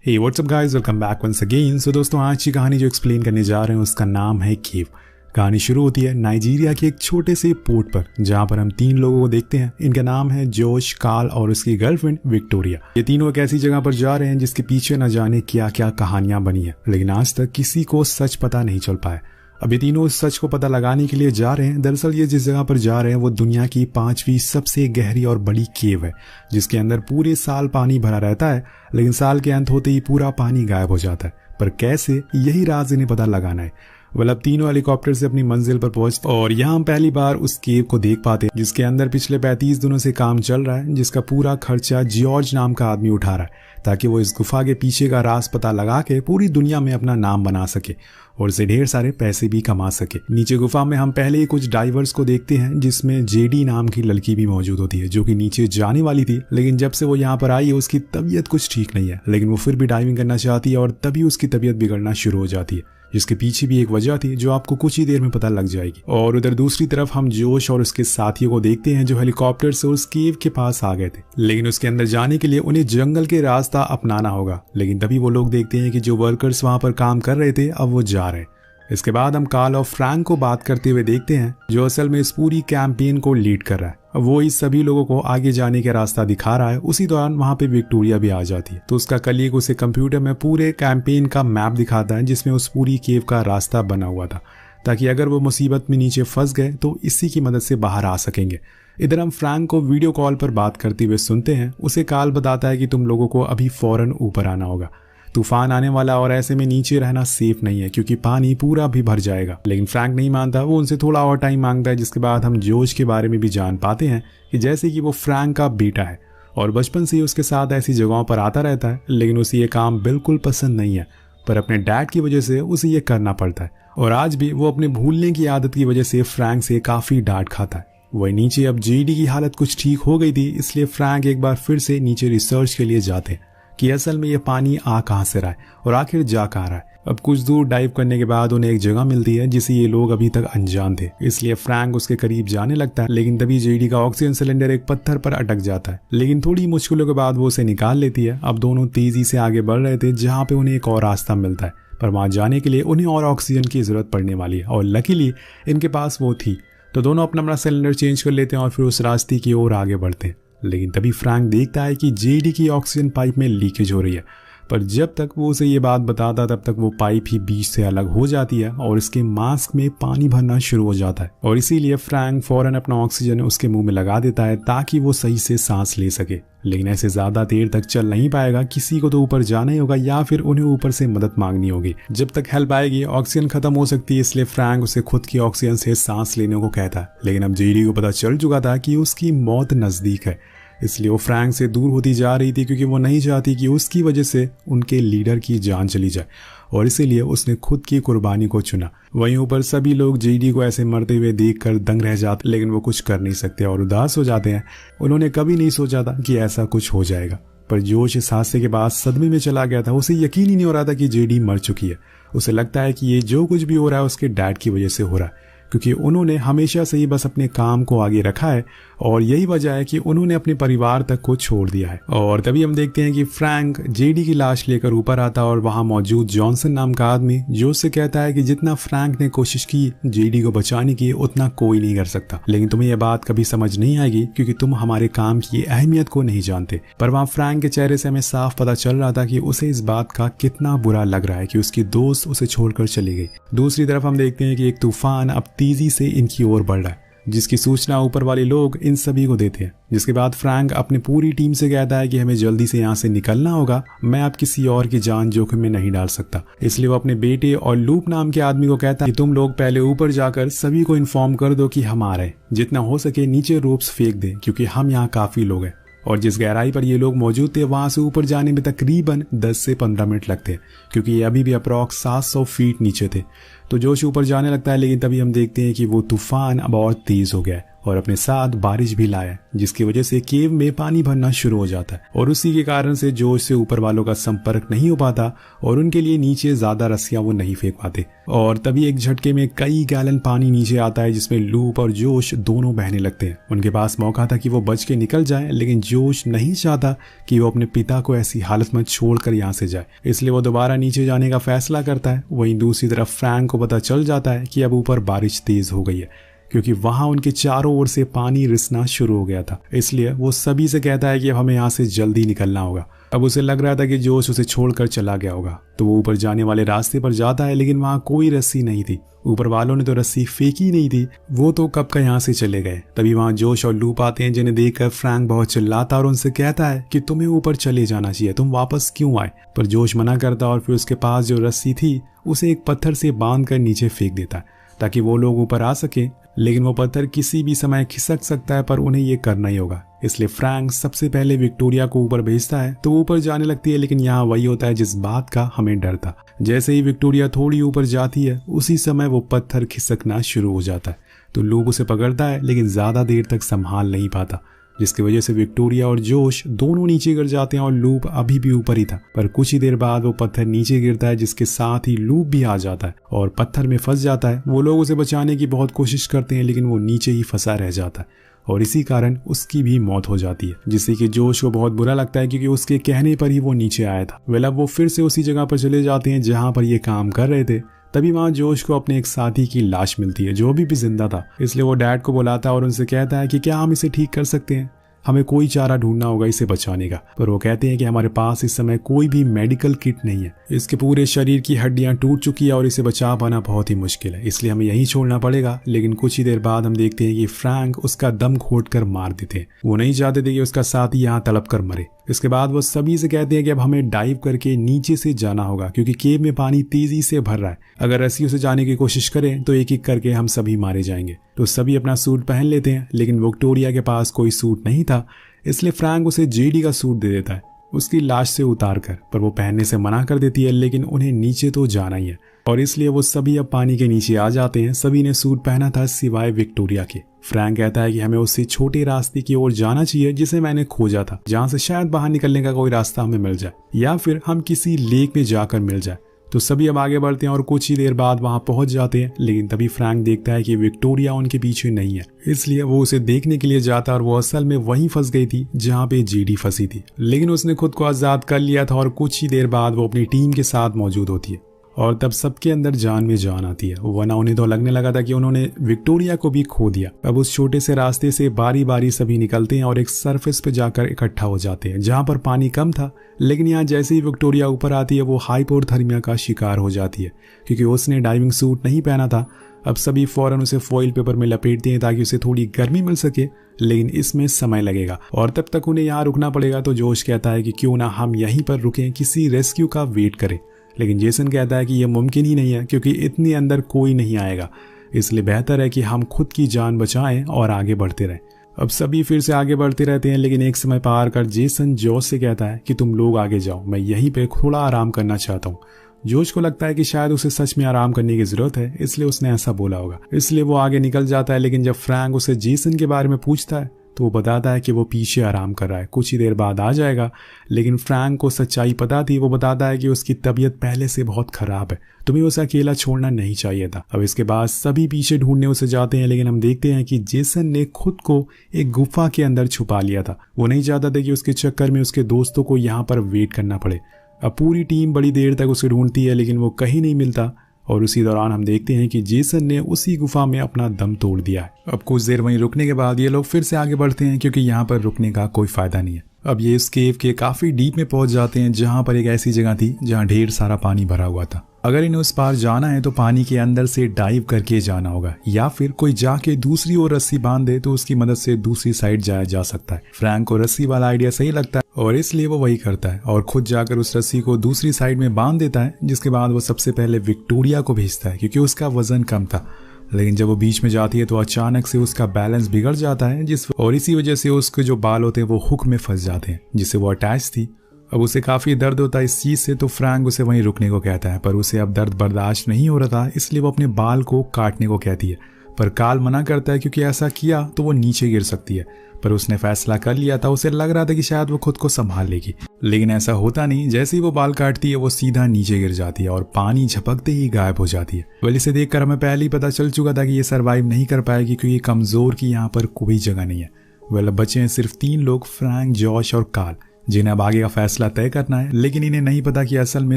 हे what's up guys, welcome back once again. So दोस्तों, आज की कहानी जो एक्सप्लेन करने जा रहे हैं उसका नाम है केव। कहानी शुरू होती है नाइजीरिया के एक छोटे से पोर्ट पर, जहां पर हम 3 लोगों को देखते हैं। इनका नाम है जोश, कार्ल और उसकी गर्लफ्रेंड विक्टोरिया। ये तीनों एक ऐसी जगह पर जा रहे हैं जिसके पीछे न जाने क्या क्या कहानियां बनी है, लेकिन आज तक किसी को सच पता नहीं चल पाया। अब ये तीनों उस सच को पता लगाने के लिए जा रहे हैं। दरअसल ये जिस जगह पर जा रहे हैं वो दुनिया की 5वीं सबसे गहरी और बड़ी केव है, जिसके अंदर पूरे साल पानी भरा रहता है, लेकिन साल के अंत होते ही पूरा पानी गायब हो जाता है। पर कैसे, यही राज इन्हें पता लगाना है। अब तीनों हेलीकॉप्टर से अपनी मंजिल पर पहुंचते और यहाँ हम पहली बार उस केव को देख पाते हैं जिसके अंदर पिछले 35 दिनों से काम चल रहा है, जिसका पूरा खर्चा जॉर्ज नाम का आदमी उठा रहा है ताकि वो इस गुफा के पीछे का राज पता लगा के पूरी दुनिया में अपना नाम बना सके और इसे ढेर सारे पैसे भी कमा सके। नीचे गुफा में हम पहले ही कुछ डाइवर्स को देखते हैं, जिसमें जेडी नाम की लड़की भी मौजूद होती है जो कि नीचे जाने वाली थी, लेकिन जब से वो यहाँ पर आई है उसकी तबीयत कुछ ठीक नहीं है, लेकिन वो फिर भी डाइविंग करना चाहती है और तभी उसकी तबीयत बिगड़ना शुरू हो जाती है, जिसके पीछे भी एक वजह थी जो आपको कुछ ही देर में पता लग जाएगी। और उधर दूसरी तरफ हम जोश और उसके साथियों को देखते हैं जो हेलीकॉप्टर से उस केव के पास आ गए थे, लेकिन उसके अंदर जाने के लिए उन्हें जंगल के रास्ता अपनाना होगा। लेकिन तभी वो लोग देखते हैं कि जो वर्कर्स वहां पर काम कर रहे थे अब वो जा रहे हैं। इसके बाद हम कार्ल और फ्रैंक को बात करते हुए देखते हैं जो असल में इस पूरी कैंपेन को लीड कर रहा है। वो इस सभी लोगों को आगे जाने का रास्ता दिखा रहा है। उसी दौरान वहां पे विक्टोरिया भी आ जाती है, तो उसका कलीग उसे कंप्यूटर में पूरे कैंपेन का मैप दिखाता है जिसमें उस पूरी केव का रास्ता बना हुआ था, ताकि अगर वो मुसीबत में नीचे फंस गए तो इसी की मदद से बाहर आ सकेंगे। इधर हम फ्रैंक को वीडियो कॉल पर बात करते हुए सुनते हैं। उसे कार्ल बताता है कि तुम लोगों को अभी फौरन ऊपर आना होगा, तूफान आने वाला और ऐसे में नीचे रहना सेफ नहीं है क्योंकि पानी पूरा भी भर जाएगा। लेकिन फ्रैंक नहीं मानता, वो उनसे थोड़ा और टाइम मांगता है। जिसके बाद हम जोश के बारे में भी जान पाते हैं कि जैसे कि वो फ्रैंक का बेटा है और बचपन से ही उसके साथ ऐसी जगहों पर आता रहता है, लेकिन उसे ये काम बिल्कुल पसंद नहीं है, पर अपने डैड की वजह से उसे ये करना पड़ता है। और आज भी वो अपने भूलने की आदत की वजह से फ्रैंक से काफी डांट खाता है। वही नीचे अब जेडी की हालत कुछ ठीक हो गई थी, इसलिए फ्रैंक एक बार फिर से नीचे रिसर्च के लिए जाते हैं कि असल में ये पानी आ कहां से रहा है और आखिर जा कहां रहा है। अब कुछ दूर डाइव करने के बाद उन्हें एक जगह मिलती है जिसे ये लोग अभी तक अनजान थे, इसलिए फ्रैंक उसके करीब जाने लगता है, लेकिन तभी जेडी का ऑक्सीजन सिलेंडर एक पत्थर पर अटक जाता है। लेकिन थोड़ी मुश्किलों के बाद वो उसे निकाल लेती है। अब दोनों तेजी से आगे बढ़ रहे थे जहां पे उन्हें एक और रास्ता मिलता है, पर वहां जाने के लिए उन्हें और ऑक्सीजन की जरूरत पड़ने वाली है और लकीली इनके पास वो थी, तो दोनों अपना सिलेंडर चेंज कर लेते हैं और फिर उस रास्ते की ओर आगे बढ़ते हैं। लेकिन तभी फ्रैंक देखता है कि जेडी की ऑक्सीजन पाइप में लीकेज हो रही है, पर जब तक वो उसे ये बात बताता तब तक वो पाइप ही बीच से अलग हो जाती है और इसके मास्क में पानी भरना शुरू हो जाता है। और इसीलिए फ्रैंक फौरन अपना ऑक्सीजन उसके मुंह में लगा देता है ताकि वो सही से सांस ले सके। लेकिन ऐसे ज्यादा देर तक चल नहीं पाएगा, किसी को तो ऊपर जाना ही होगा या फिर उन्हें ऊपर से मदद मांगनी होगी। जब तक हेल्प आएगी ऑक्सीजन खत्म हो सकती है, इसलिए फ्रैंक उसे खुद की ऑक्सीजन से सांस लेने को कहता है। लेकिन अब जेडी को पता चल चुका था कि उसकी मौत नजदीक है, इसलिए वो फ्रैंक से दूर होती जा रही थी क्योंकि वो नहीं चाहती कि उसकी वजह से उनके लीडर की जान चली जाए, और इसीलिए उसने खुद की कुर्बानी को चुना। वहीं ऊपर सभी लोग जेडी को ऐसे मरते हुए देखकर दंग रह जाते, लेकिन वो कुछ कर नहीं सकते और उदास हो जाते हैं। उन्होंने कभी नहीं सोचा था कि ऐसा कुछ हो जाएगा, पर जोश इस हादसे के बाद सदमे में चला गया था। उसे यकीन ही नहीं हो रहा था कि जेडी मर चुकी है। उसे लगता है कि ये जो कुछ भी हो रहा है उसके डैड की वजह से हो रहा है, क्योंकि उन्होंने हमेशा से ही बस अपने काम को आगे रखा है और यही वजह है कि उन्होंने अपने परिवार तक को छोड़ दिया है। और तभी हम देखते हैं कि फ्रैंक जेडी की लाश लेकर ऊपर आता और वहां मौजूद जॉनसन नाम का आदमी जो उससे कहता है कि जितना फ्रैंक ने कोशिश की जेडी को बचाने की उतना कोई नहीं कर सकता, लेकिन तुम्हें यह बात कभी समझ नहीं आएगी क्योंकि तुम हमारे काम की अहमियत को नहीं जानते। पर वहां फ्रैंक के चेहरे से हमें साफ पता चल रहा था कि उसे इस बात का कितना बुरा लग रहा है कि उसकी दोस्त उसे छोड़कर चली गई। दूसरी तरफ हम देखते हैं कि एक तूफान अब तेजी से इनकी ओर बढ़ रहा है, जिसकी सूचना ऊपर वाले लोग इन सभी को देते हैं। जिसके बाद फ्रैंक अपनी पूरी टीम से कहता है कि हमें जल्दी से यहाँ से निकलना होगा, मैं अब किसी और की जान जोखिम में नहीं डाल सकता। इसलिए वो अपने बेटे और लूप नाम के आदमी को कहता है कि तुम लोग पहले ऊपर जाकर सभी को इन्फॉर्म कर दो कि हम आ रहे हैं, जितना हो सके नीचे रोप्स फेंक दें क्योंकि हम यहाँ काफी लोग हैं। और जिस गहराई पर ये लोग मौजूद थे वहां से ऊपर जाने में तकरीबन 10 से 15 मिनट लगते, क्योंकि ये अभी भी अप्रॉक्स 700 फीट नीचे थे। तो जोश ऊपर जाने लगता है, लेकिन तभी हम देखते हैं कि वो तूफान अब और तेज हो गया है और अपने साथ बारिश भी लाया, जिसकी वजह से केव में पानी भरना शुरू हो जाता है और उसी के कारण से जोश से ऊपर वालों का संपर्क नहीं हो पाता और उनके लिए नीचे ज्यादा रस्सियां वो नहीं फेंक पाते। और तभी एक झटके में कई गैलन पानी नीचे आता है, जिसमें लूप और जोश दोनों बहने लगते हैं। उनके पास मौका था कि वो बच के निकल जाए, लेकिन जोश नहीं चाहता कि वो अपने पिता को ऐसी हालत में छोड़कर यहाँ से जाए, इसलिए वो दोबारा नीचे जाने का फैसला करता है। वहीं दूसरी तरफ फ्रैंक को पता चल जाता है कि अब ऊपर बारिश तेज हो गई है, क्योंकि वहां उनके चारों ओर से पानी रिसना शुरू हो गया था। इसलिए वो सभी से कहता है कि अब हमें यहाँ से जल्दी निकलना होगा। अब उसे लग रहा था कि जोश उसे छोड़कर चला गया होगा, तो वो ऊपर जाने वाले रास्ते पर जाता है, लेकिन वहां कोई रस्सी नहीं थी। ऊपर वालों ने तो रस्सी फेंकी नहीं थी, वो तो कब का यहाँ से चले गए। तभी वहां जोश और लूप आते हैं, जिन्हें देखकर फ्रैंक बहुत चिल्लाता और उनसे कहता है कि तुम्हें ऊपर चले जाना चाहिए, तुम वापस क्यों आए। पर जोश मना करता और फिर उसके पास जो रस्सी थी उसे एक पत्थर से बांध कर नीचे फेंक देता है ताकि वो लोग ऊपर आ सके। लेकिन वो पत्थर किसी भी समय खिसक सकता है, पर उन्हें ये करना ही होगा। इसलिए फ्रैंक सबसे पहले विक्टोरिया को ऊपर भेजता है, तो ऊपर जाने लगती है। लेकिन यहाँ वही होता है जिस बात का हमें डर था। जैसे ही विक्टोरिया थोड़ी ऊपर जाती है, उसी समय वो पत्थर खिसकना शुरू हो जाता है। तो लूप उसे पकड़ता है, लेकिन ज्यादा देर तक संभाल नहीं पाता, जिसकी वजह से विक्टोरिया और जोश दोनों नीचे गिर जाते हैं और लूप अभी भी ऊपर ही था। पर कुछ ही देर बाद वो पत्थर नीचे गिरता है, जिसके साथ ही लूप भी आ जाता है और पत्थर में फंस जाता है। वो लोग उसे बचाने की बहुत कोशिश करते हैं, लेकिन वो नीचे ही फंसा रह जाता है और इसी कारण उसकी भी मौत हो जाती है, जिससे कि जोश को बहुत बुरा लगता है, क्योंकि उसके कहने पर ही वो नीचे आया था। अब वो फिर से उसी जगह पर चले जाते हैं जहां पर ये काम कर रहे थे। तभी वहां जोश को अपने एक साथी की लाश मिलती है, जो अभी भी जिंदा था। इसलिए वो डैड को बुलाता है और उनसे कहता है कि क्या हम इसे ठीक कर सकते हैं, हमें कोई चारा ढूंढना होगा इसे बचाने का। पर वो कहते हैं कि हमारे पास इस समय कोई भी मेडिकल किट नहीं है, इसके पूरे शरीर की हड्डियां टूट चुकी है और इसे बचा पाना बहुत ही मुश्किल है, इसलिए हमें यहीं छोड़ना पड़ेगा। लेकिन कुछ ही देर बाद हम देखते हैं कि फ्रैंक उसका दम घोट कर मार देते हैं। वो नहीं चाहते थे कि उसका साथी यहाँ तड़प कर मरे। इसके बाद वो सभी से कहते हैं कि अब हमें डाइव करके नीचे से जाना होगा, क्योंकि केव में पानी तेजी से भर रहा है। अगर रस्सियों से जाने की कोशिश करें तो एक एक करके हम सभी मारे जाएंगे। तो सभी अपना सूट पहन लेते हैं, लेकिन विक्टोरिया के पास कोई सूट नहीं था, इसलिए फ्रैंक उसे जेडी का सूट दे देता है उसकी लाश से उतार कर। पर वो पहनने से मना कर देती है, लेकिन उन्हें नीचे तो जाना ही है और इसलिए वो सभी अब पानी के नीचे आ जाते हैं। सभी ने सूट पहना था सिवाय विक्टोरिया के। फ्रैंक कहता है कि हमें उससे छोटे रास्ते की ओर जाना चाहिए जिसे मैंने खोजा था, जहां से शायद बाहर निकलने का कोई रास्ता हमें मिल जाए या फिर हम किसी लेक में जाकर मिल जाए। तो सभी अब आगे बढ़ते हैं और कुछ ही देर बाद वहां पहुंच जाते हैं। लेकिन तभी फ्रैंक देखता है कि विक्टोरिया उनके पीछे नहीं है, इसलिए वो उसे देखने के लिए जाता है और वो असल में वहीं फंस गई थी जहां पे जेडी फंसी थी। लेकिन उसने खुद को आजाद कर लिया था और कुछ ही देर बाद वो अपनी टीम के साथ मौजूद होती है और तब सबके अंदर जान में जान आती है, वरना उन्हें तो लगने लगा था कि उन्होंने विक्टोरिया को भी खो दिया। अब उस छोटे से रास्ते से बारी बारी सभी निकलते हैं और एक सरफेस पे जाकर इकट्ठा हो जाते हैं जहां पर पानी कम था। लेकिन यहाँ जैसे ही विक्टोरिया ऊपर आती है वो हाइपोथर्मिया का शिकार हो जाती है, क्योंकि उसने डाइविंग सूट नहीं पहना था। अब सभी फौरन उसे फॉइल पेपर में लपेटते हैं ताकि उसे थोड़ी गर्मी मिल सके, लेकिन इसमें समय लगेगा और तब तक उन्हें यहाँ रुकना पड़ेगा। तो जोश कहता है कि क्यों ना हम यहीं पर रुकें, किसी रेस्क्यू का वेट करें। लेकिन जेसन कहता है कि यह मुमकिन ही नहीं है, क्योंकि इतने अंदर कोई नहीं आएगा, इसलिए बेहतर है कि हम खुद की जान बचाएं और आगे बढ़ते रहें। अब सभी फिर से आगे बढ़ते रहते हैं, लेकिन एक समय पार कर जेसन जोश से कहता है कि तुम लोग आगे जाओ, मैं यहीं पे थोड़ा आराम करना चाहता हूँ। जोश को लगता है कि शायद उसे सच में आराम करने की जरूरत है, इसलिए उसने ऐसा बोला होगा, इसलिए वो आगे निकल जाता है। लेकिन जब फ्रैंक उसे जेसन के बारे में पूछता है तो वो बताता है कि वो पीछे आराम कर रहा है, कुछ ही देर बाद आ जाएगा। लेकिन फ्रैंक को सच्चाई पता थी। वो बताता है कि उसकी तबीयत पहले से बहुत खराब है, तुम्हें उसे अकेला छोड़ना नहीं चाहिए था। अब इसके बाद सभी पीछे ढूंढने उसे जाते हैं, लेकिन हम देखते हैं कि जेसन ने खुद को एक गुफा के अंदर छुपा लिया था। वो नहीं चाहता था कि उसके चक्कर में उसके दोस्तों को यहाँ पर वेट करना पड़े। अब पूरी टीम बड़ी देर तक उसे ढूंढती है, लेकिन वो कहीं नहीं मिलता और उसी दौरान हम देखते हैं कि जेसन ने उसी गुफा में अपना दम तोड़ दिया है। अब कुछ देर वहीं रुकने के बाद ये लोग फिर से आगे बढ़ते हैं, क्योंकि यहाँ पर रुकने का कोई फायदा नहीं है। अब ये इस केव के काफी डीप में पहुंच जाते हैं, जहां पर एक ऐसी जगह थी जहां ढेर सारा पानी भरा हुआ था। अगर इन्हें उस पार जाना है तो पानी के अंदर से डाइव करके जाना होगा, या फिर कोई जाके दूसरी ओर रस्सी बांध दे तो उसकी मदद से दूसरी साइड जाया जा सकता है। फ्रैंक को रस्सी वाला आइडिया सही लगता है और इसलिए वो वही करता है और खुद जाकर उस रस्सी को दूसरी साइड में बांध देता है, जिसके बाद वो सबसे पहले विक्टोरिया को भेजता है, क्योंकि उसका वजन कम था। लेकिन जब वो बीच में जाती है तो अचानक से उसका बैलेंस बिगड़ जाता है और इसी वजह से उसके जो बाल होते हैं वो हुक में फंस जाते हैं जिससे वो अटैच थी। अब उसे काफी दर्द होता है इस चीज से, तो फ्रैंक उसे वहीं रुकने को कहता है, पर उसे अब दर्द बर्दाश्त नहीं हो रहा था, इसलिए वो अपने बाल को काटने को कहती है। पर काल मना करता है क्योंकि ऐसा किया तो वो नीचे गिर सकती है। पर उसने फैसला कर लिया था, उसे लग रहा था कि शायद वो खुद को संभाल लेगी, लेकिन ऐसा होता नहीं। जैसे ही वो बाल काटती है वो सीधा नीचे गिर जाती है और पानी झपकते ही गायब हो जाती है। वेल इसे देखकर हमें पहले ही पता चल चुका था कि ये सर्वाइव नहीं कर पाएगी क्योंकि कमजोर की यहाँ पर कोई जगह नहीं है। वेल अब बचे हैं सिर्फ 3 लोग, फ्रैंक, जॉश और काल, जिन्हें अब आगे का फैसला तय करना है। लेकिन इन्हें नहीं पता कि असल में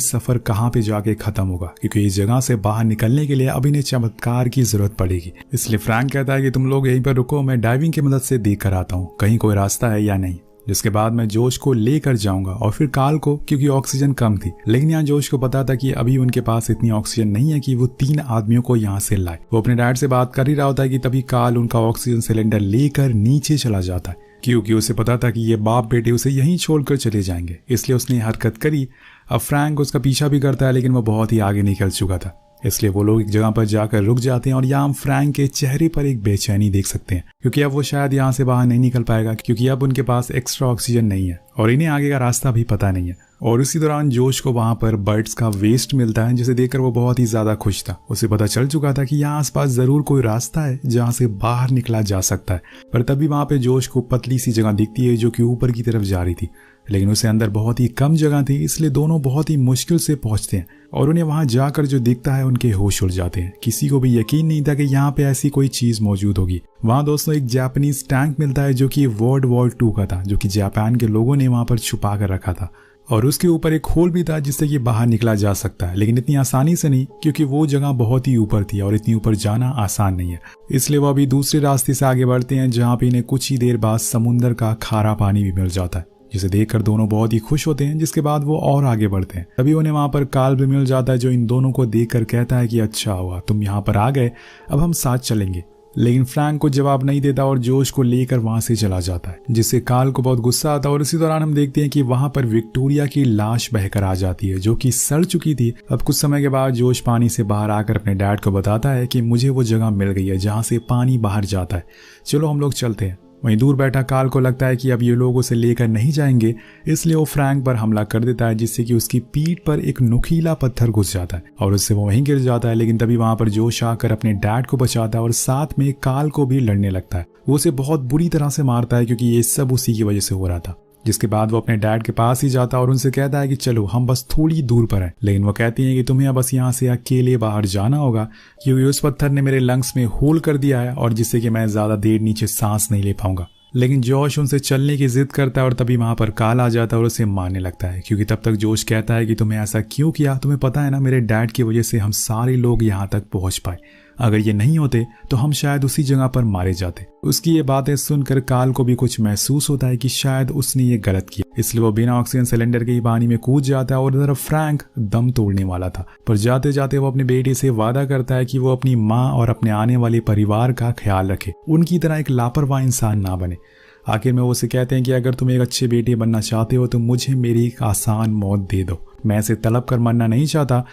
सफर कहाँ पे जाके खत्म होगा, क्योंकि इस जगह से बाहर निकलने के लिए अब इन्हें चमत्कार की जरूरत पड़ेगी। इसलिए फ्रैंक कहता है कि तुम लोग यहीं पर रुको, मैं डाइविंग की मदद से देख कर आता हूँ कहीं कोई रास्ता है या नहीं। जिसके बाद मैं जोश को लेकर जाऊंगा और फिर काल को, क्योंकि ऑक्सीजन कम थी। लेकिन यहाँ जोश को पता था कि अभी उनके पास इतनी ऑक्सीजन नहीं है कि वो 3 आदमियों को यहाँ से लाए। वो अपने डैड से बात कर ही रहा होता है कि तभी काल उनका ऑक्सीजन सिलेंडर लेकर नीचे चला जाता है, क्योंकि उसे पता था कि ये बाप बेटे उसे यहीं छोड़कर चले जाएंगे, इसलिए उसने हरकत करी। अब फ्रैंक उसका पीछा भी करता है, लेकिन वो बहुत ही आगे निकल चुका था, इसलिए वो लोग एक जगह पर जाकर रुक जाते हैं। और यहाँ हम फ्रैंक के चेहरे पर एक बेचैनी देख सकते हैं, क्योंकि अब वो शायद यहाँ से बाहर नहीं निकल पाएगा, क्योंकि अब उनके पास एक्स्ट्रा ऑक्सीजन नहीं है और इन्हें आगे का रास्ता भी पता नहीं है। और इसी दौरान जोश को वहां पर बर्ड्स का वेस्ट मिलता है, जिसे देखकर वो बहुत ही ज्यादा खुश था। उसे पता चल चुका था कि यहाँ आसपास जरूर कोई रास्ता है जहाँ से बाहर निकला जा सकता है। पर तभी वहां पे जोश को पतली सी जगह दिखती है जो कि ऊपर की तरफ जा रही थी, लेकिन उसे अंदर बहुत ही कम जगह थी, इसलिए दोनों बहुत ही मुश्किल से पहुंचते हैं। और उन्हें वहां जाकर जो दिखता है उनके होश उड़ जाते हैं। किसी को भी यकीन नहीं था कि यहाँ पे ऐसी कोई चीज मौजूद होगी। वहां दोस्तों एक जापानीज टैंक मिलता है जो कि वर्ल्ड वॉर 2 का था, जो कि जापान के लोगों ने वहां पर छुपा कर रखा था। और उसके ऊपर एक होल भी था जिससे कि बाहर निकला जा सकता है, लेकिन इतनी आसानी से नहीं, क्योंकि वो जगह बहुत ही ऊपर थी और इतनी ऊपर जाना आसान नहीं है। इसलिए वो अभी दूसरे रास्ते से आगे बढ़ते हैं, जहाँ पे इन्हें कुछ ही देर बाद समुद्र का खारा पानी भी मिल जाता है, जिसे देखकर दोनों बहुत ही खुश होते हैं। जिसके बाद वो और आगे बढ़ते हैं। तभी उन्हें वहां पर काल भी मिल जाता है, जो इन दोनों को देखकर कहता है कि अच्छा हुआ तुम यहाँ पर आ गए, अब हम साथ चलेंगे। लेकिन फ्रैंक को जवाब नहीं देता और जोश को लेकर वहां से चला जाता है, जिससे काल को बहुत गुस्सा आता है। और इसी दौरान हम देखते हैं कि वहां पर विक्टोरिया की लाश बहकर आ जाती है, जो कि सड़ चुकी थी। अब कुछ समय के बाद जोश पानी से बाहर आकर अपने डैड को बताता है कि मुझे वो जगह मिल गई है जहां से पानी बाहर जाता है, चलो हम लोग चलते हैं। वहीं दूर बैठा काल को लगता है कि अब ये लोग उसे लेकर नहीं जाएंगे, इसलिए वो फ्रैंक पर हमला कर देता है, जिससे कि उसकी पीठ पर एक नुकीला पत्थर घुस जाता है और उससे वो वहीं गिर जाता है। लेकिन तभी वहां पर जोश आकर अपने डैड को बचाता है और साथ में काल को भी लड़ने लगता है। वो उसे बहुत बुरी तरह से मारता है, क्योंकि ये सब उसी की वजह से हो रहा था। जिसके बाद वो अपने डैड के पास ही जाता है और उनसे कहता है कि चलो हम बस थोड़ी दूर पर हैं। लेकिन वो कहती हैं कि तुम्हें बस यहाँ से अकेले बाहर जाना होगा, क्योंकि उस पत्थर ने मेरे लंग्स में होल कर दिया है, और जिससे कि मैं ज्यादा देर नीचे सांस नहीं ले पाऊंगा। लेकिन जोश उनसे चलने की जिद करता है और तभी वहां पर काल आ जाता है और उसे मारने लगता है, क्योंकि तब तक जोश कहता है कि तुम्हें ऐसा क्यों किया, तुम्हें पता है ना मेरे डैड की वजह से हम सारे लोग यहाँ तक पहुंच पाए, अगर ये नहीं होते तो हम शायद उसी जगह पर मारे जाते। उसकी ये बातें सुनकर काल को भी कुछ महसूस होता है कि शायद उसने ये गलत किया, इसलिए वो बिना ऑक्सीजन सिलेंडर के ही पानी में कूद जाता है। और इधर फ्रैंक दम तोड़ने वाला था, पर जाते जाते वो अपने बेटे से वादा करता है कि वो अपनी माँ और अपने आने वाले परिवार का ख्याल रखे, उनकी तरह एक लापरवाह इंसान ना बने। आखिर में वो उसे कहते हैं कि अगर तुम एक अच्छे बेटे बनना चाहते हो तो मुझे मेरी एक आसान मौत दे दो, मैं इसे तलब कर मरना नहीं चाहता।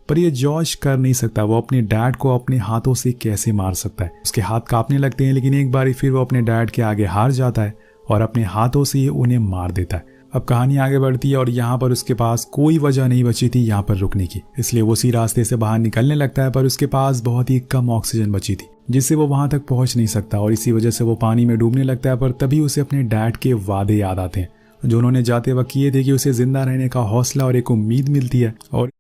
पर ये जॉश कर नहीं सकता, वो अपने डैड को अपने हाथों से कैसे मार सकता है। उसके हाथ कांपने लगते हैं, लेकिन एक बार फिर वो अपने डैड के आगे हार जाता है और अपने हाथों से ही उन्हें मार देता है। अब कहानी आगे बढ़ती है और यहाँ पर उसके पास कोई वजह नहीं बची थी यहाँ पर रुकने की, इसलिए वो उसी रास्ते से बाहर निकलने लगता है। पर उसके पास बहुत ही कम ऑक्सीजन बची थी, जिससे वो वहां तक पहुंच नहीं सकता और इसी वजह से वो पानी में डूबने लगता है। पर तभी उसे अपने डैड के वादे याद आते हैं, जो उन्होंने जाते वक्त किए थे, कि उसे जिंदा रहने का हौसला और एक उम्मीद मिलती है। और